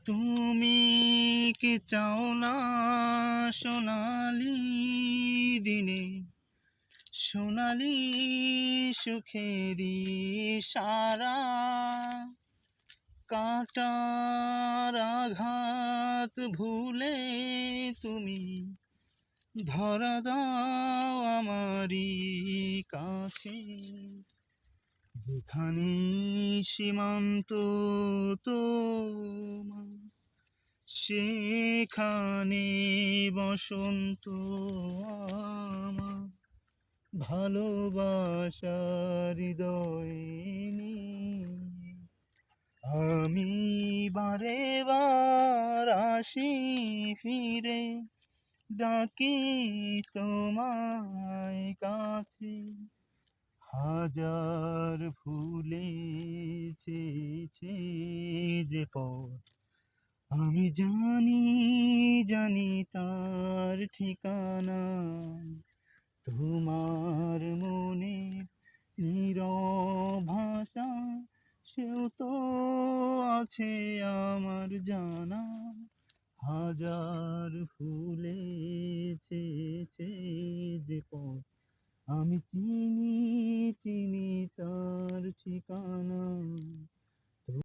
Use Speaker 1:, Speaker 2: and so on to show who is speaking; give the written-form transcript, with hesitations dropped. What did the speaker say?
Speaker 1: তুমি কি চাও না সোনালি দিনে সোনালি সুখেরি সারা কাঁটার আঘাত ভুলে তুমি ধরা দাও আমারই কাছে যেখানে সীমান্ত তোমার সেখানে বসন্ত আমার ভালোবাসার হৃদয়ে নিয়ে আমি বারে বার আসি ফিরে ডাকি তোমায় কাছে হাজার ফুলেছে যে পথ আমি জানি জানি তার ঠিকানা তোমার মনে নীরব ভাষা সেও তো আছে আমার জানা হাজার ফুলেছে যে পথ আমি চিনি